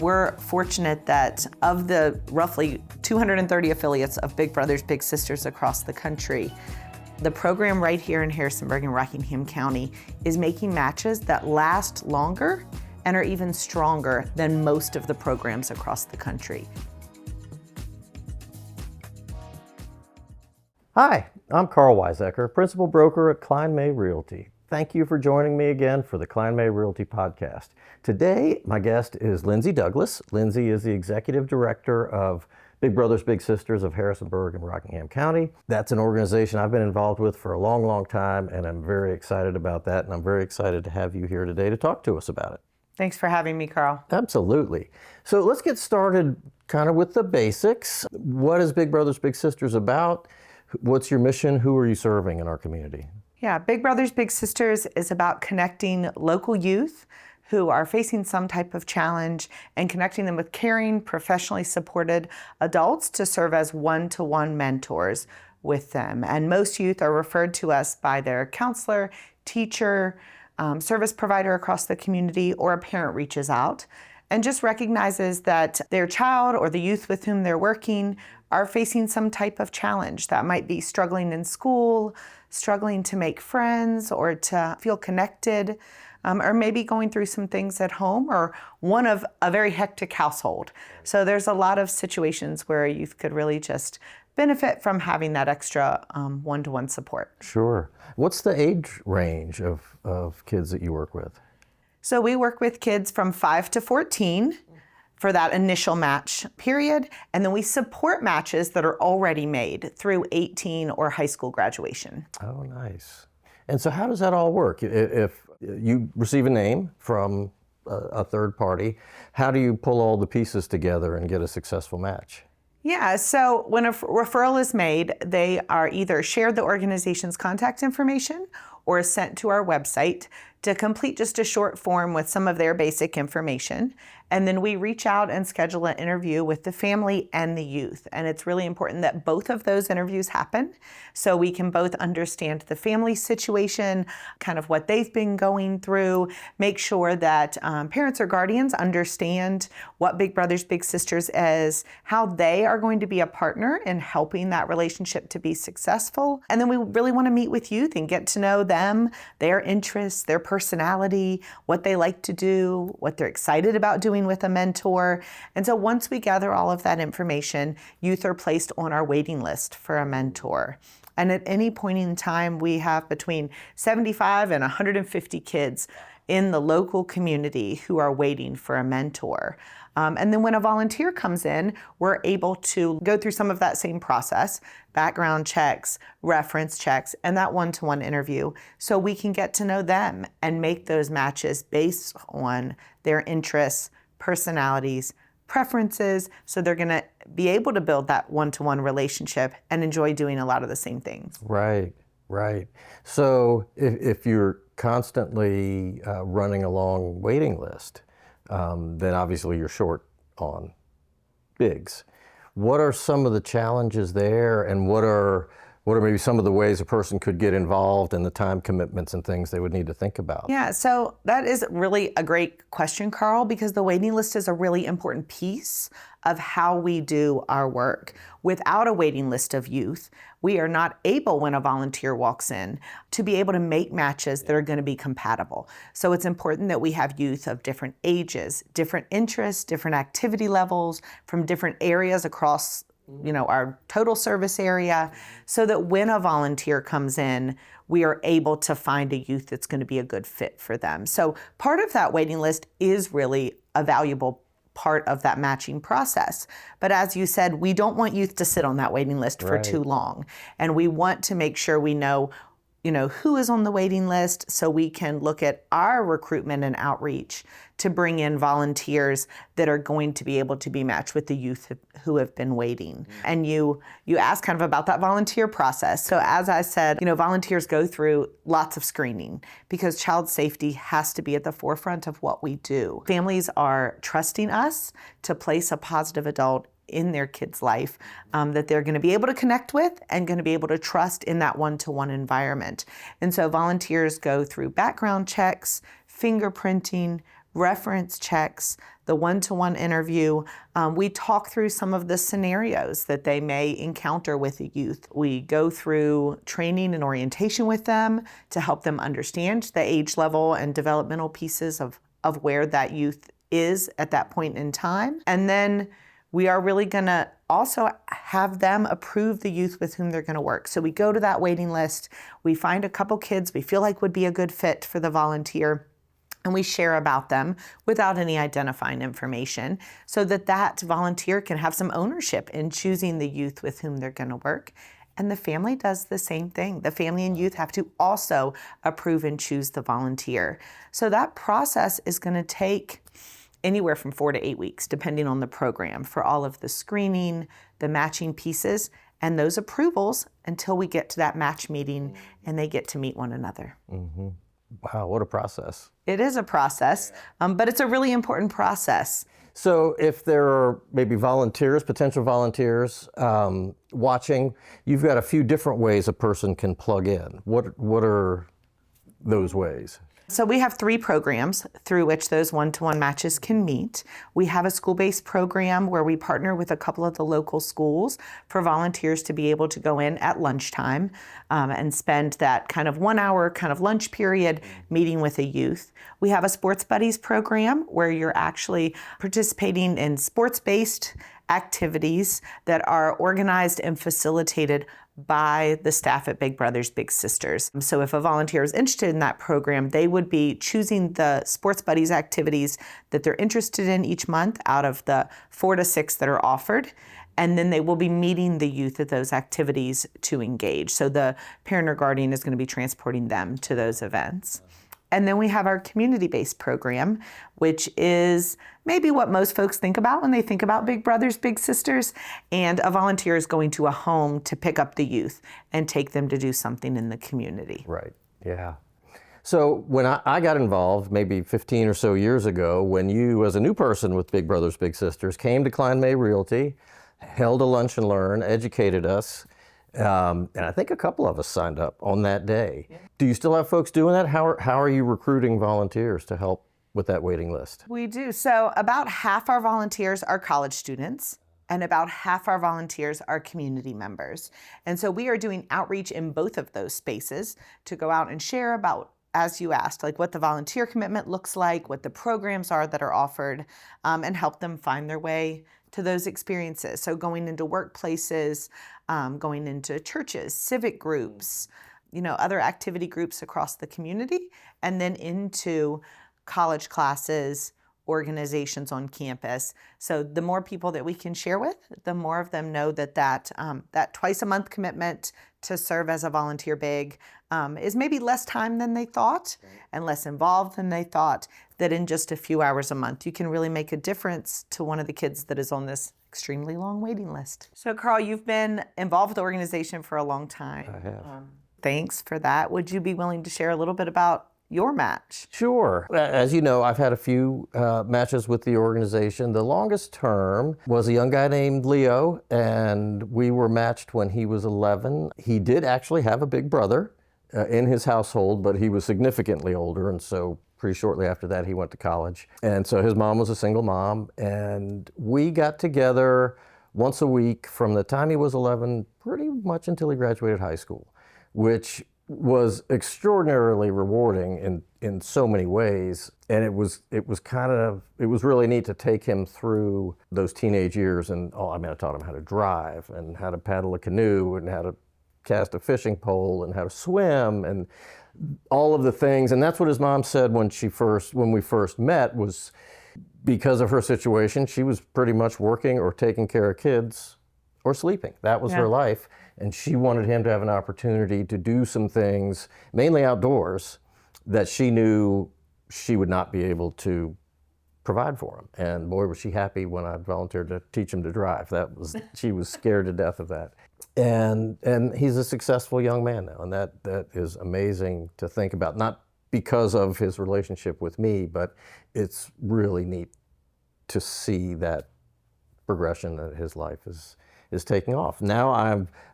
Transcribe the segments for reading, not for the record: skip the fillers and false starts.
We're fortunate that of the roughly 230 affiliates of Big Brothers Big Sisters across the country, the program right here in Harrisonburg and Rockingham County is making matches that last longer and are even stronger than most of the programs across the country. Hi, I'm Karl Weisecker, Principal Broker at Kline May Realty. Thank you for joining me again for the Kline May Realty Podcast. Today, my guest is Lindsey Douglas. Lindsey is the Executive Director of Big Brothers Big Sisters of Harrisonburg and Rockingham County. That's an organization I've been involved with for a long, long time, and I'm very excited about that, and I'm very excited to have you here today to talk to us about it. Thanks for having me, Karl. Absolutely. So let's get started kind of with the basics. What is Big Brothers Big Sisters about? What's your mission? Who are you serving in our community? Yeah, Big Brothers Big Sisters is about connecting local youth who are facing some type of challenge and connecting them with caring, professionally supported adults to serve as one-to-one mentors with them. And most youth are referred to us by their counselor, teacher, service provider across the community, or a parent reaches out and just recognizes that their child or the youth with whom they're working are facing some type of challenge that might be struggling in school, struggling to make friends or to feel connected, or maybe going through some things at home or one of a very hectic household. So there's a lot of situations where youth could really just benefit from having that extra one-to-one support. Sure. What's the age range of kids that you work with? So we work with kids from 5 to 14 for that initial match period, and then we support matches that are already made through 18 or high school graduation. Oh, nice. And so how does that all work? If you receive a name from a third party, how do you pull all the pieces together and get a successful match? Yeah, so when a referral is made, they are either shared the organization's contact information or sent to our website to complete just a short form with some of their basic information. And then we reach out and schedule an interview with the family and the youth. And it's really important that both of those interviews happen so we can both understand the family situation, kind of what they've been going through, make sure that parents or guardians understand what Big Brothers Big Sisters is, how they are going to be a partner in helping that relationship to be successful. And then we really want to meet with youth and get to know them, their interests, their personality, what they like to do, what they're excited about doing with a mentor. And so once we gather all of that information, youth are placed on our waiting list for a mentor. And at any point in time, we have between 75 and 150 kids in the local community who are waiting for a mentor. And then when a volunteer comes in, we're able to go through some of that same process, background checks, reference checks, and that one-to-one interview, so we can get to know them and make those matches based on their interests, personalities, preferences, so they're going to be able to build that one-to-one relationship and enjoy doing a lot of the same things. Right, right. So if you're constantly running a long waiting list, then obviously you're short on bigs. What are some of the challenges there, and what are maybe some of the ways a person could get involved and the time commitments and things they would need to think about? Yeah, so that is really a great question, Karl, because the waiting list is a really important piece of how we do our work. Without a waiting list of youth, we are not able, when a volunteer walks in, to be able to make matches that are going to be compatible. So it's important that we have youth of different ages, different interests, different activity levels from different areas across our total service area, so that when a volunteer comes in, we are able to find a youth that's going to be a good fit for them. So part of that waiting list is really a valuable part of that matching process. But as you said, we don't want youth to sit on that waiting list for too long. And we want to make sure we know who is on the waiting list, so we can look at our recruitment and outreach to bring in volunteers that are going to be able to be matched with the youth who have been waiting. And you asked kind of about that volunteer process. So as I said, volunteers go through lots of screening because child safety has to be at the forefront of what we do. Families are trusting us to place a positive adult in their kid's life that they're going to be able to connect with and going to be able to trust in that one-to-one environment. And so volunteers go through background checks, fingerprinting, reference checks, the one-to-one interview. We talk through some of the scenarios that they may encounter with the youth. We go through training and orientation with them to help them understand the age level and developmental pieces of where that youth is at that point in time. And then we are really going to also have them approve the youth with whom they're going to work. So we go to that waiting list, we find a couple kids we feel like would be a good fit for the volunteer, and we share about them without any identifying information so that that volunteer can have some ownership in choosing the youth with whom they're going to work. And the family does the same thing. The family and youth have to also approve and choose the volunteer. So that process is going to take anywhere from 4 to 8 weeks, depending on the program, for all of the screening, the matching pieces, and those approvals until we get to that match meeting and they get to meet one another. Mm-hmm. Wow, what a process. It is a process, but it's a really important process. So if there are maybe volunteers, potential volunteers watching, you've got a few different ways a person can plug in. What are those ways? So we have 3 programs through which those one-to-one matches can meet. We have a school-based program where we partner with a couple of the local schools for volunteers to be able to go in at lunchtime and spend that kind of 1 hour kind of lunch period meeting with a youth. We have a Sports Buddies program where you're actually participating in sports-based activities that are organized and facilitated by the staff at Big Brothers Big Sisters. So if a volunteer is interested in that program, they would be choosing the Sports Buddies activities that they're interested in each month out of the 4 to 6 that are offered. And then they will be meeting the youth at those activities to engage. So the parent or guardian is going to be transporting them to those events. And then we have our community-based program, which is maybe what most folks think about when they think about Big Brothers Big Sisters. And a volunteer is going to a home to pick up the youth and take them to do something in the community. Right, yeah. So when I got involved, maybe 15 or so years ago, when you, as a new person with Big Brothers Big Sisters, came to Kline May Realty, held a lunch and learn, educated us, and I think a couple of us signed up on that day. Yeah. Do you still have folks doing that? How are you recruiting volunteers to help with that waiting list? We do. So about half our volunteers are college students, and about half our volunteers are community members. And so we are doing outreach in both of those spaces to go out and share about, as you asked, like what the volunteer commitment looks like, what the programs are that are offered, and help them find their way to those experiences. So going into workplaces, going into churches, civic groups, other activity groups across the community, and then into college classes, organizations on campus. So the more people that we can share with, the more of them know that twice a month commitment to serve as a volunteer big is maybe less time than they thought and less involved than they thought, that in just a few hours a month, you can really make a difference to one of the kids that is on this extremely long waiting list. So Karl, you've been involved with the organization for a long time. I have. Thanks for that. Would you be willing to share a little bit about your match? Sure. As you know, I've had a few matches with the organization. The longest term was a young guy named Leo, and we were matched when he was 11. He did actually have a big brother in his household, but he was significantly older, and so pretty shortly after that he went to college. And so his mom was a single mom, and we got together once a week from the time he was 11 pretty much until he graduated high school, which was extraordinarily rewarding in so many ways. And it was really neat to take him through those teenage years. And I taught him how to drive and how to paddle a canoe and how to cast a fishing pole and how to swim and all of the things. And that's what his mom said when we first met, was because of her situation, she was pretty much working or taking care of kids or sleeping. That was her life. And she wanted him to have an opportunity to do some things, mainly outdoors, that she knew she would not be able to provide for him. And boy, was she happy when I volunteered to teach him to drive. She was scared to death of that. And he's a successful young man now, and that is amazing to think about. Not because of his relationship with me, but it's really neat to see that progression that his life is taking off. Now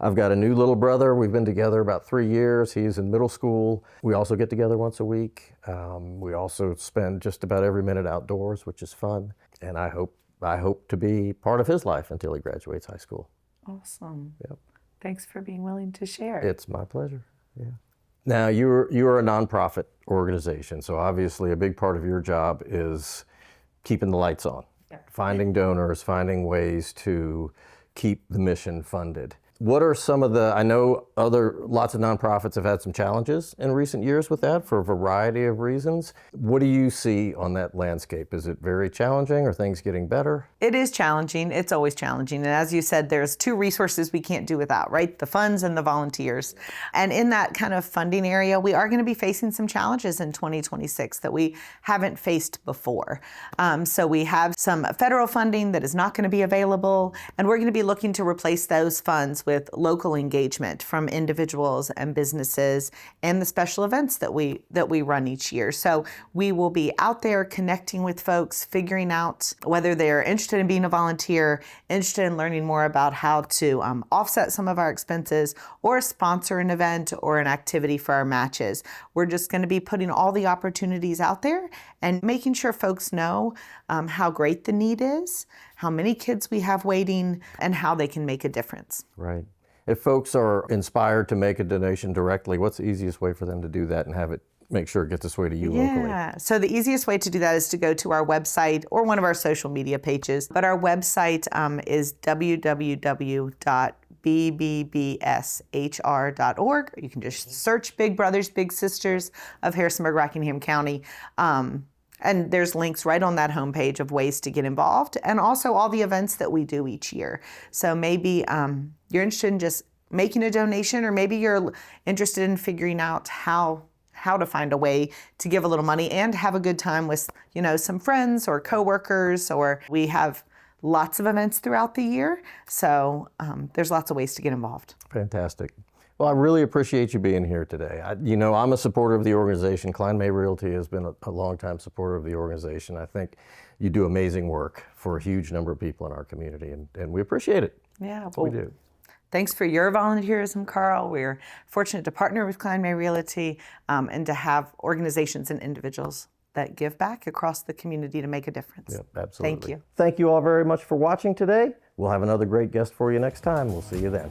I've got a new little brother. We've been together about 3 years. He's in middle school. We also get together once a week. We also spend just about every minute outdoors, which is fun. And I hope to be part of his life until he graduates high school. Awesome. Yep. Thanks for being willing to share. It's my pleasure. Yeah. Now you're a nonprofit organization, so obviously a big part of your job is keeping the lights on, finding donors, finding ways to keep the mission funded. What are some of I know lots of nonprofits have had some challenges in recent years with that for a variety of reasons. What do you see on that landscape? Is it very challenging? Are things getting better? It is challenging. It's always challenging. And as you said, there's two resources we can't do without, right? The funds and the volunteers. And in that kind of funding area, we are going to be facing some challenges in 2026 that we haven't faced before. So we have some federal funding that is not going to be available, and we're going to be looking to replace those funds with local engagement from individuals and businesses and the special events that we run each year. So we will be out there connecting with folks, figuring out whether they're interested in being a volunteer, interested in learning more about how to offset some of our expenses or sponsor an event or an activity for our matches. We're just going to be putting all the opportunities out there and making sure folks know how great the need is, how many kids we have waiting, and how they can make a difference. Right. If folks are inspired to make a donation directly, what's the easiest way for them to do that and have it make sure it gets its way to you locally? Yeah, so the easiest way to do that is to go to our website or one of our social media pages. But our website is www.bbbshr.org. You can just search Big Brothers, Big Sisters of Harrisonburg, Rockingham County. And there's links right on that homepage of ways to get involved, and also all the events that we do each year. So maybe you're interested in just making a donation, or maybe you're interested in figuring out how to find a way to give a little money and have a good time with, some friends or coworkers. Or we have lots of events throughout the year, so there's lots of ways to get involved. Fantastic. Well, I really appreciate you being here today. I'm a supporter of the organization. Kline May Realty has been a longtime supporter of the organization. I think you do amazing work for a huge number of people in our community, and we appreciate it. Yeah, we do. Thanks for your volunteerism, Karl. We're fortunate to partner with Kline May Realty and to have organizations and individuals that give back across the community to make a difference. Yep, absolutely. Thank you. Thank you all very much for watching today. We'll have another great guest for you next time. We'll see you then.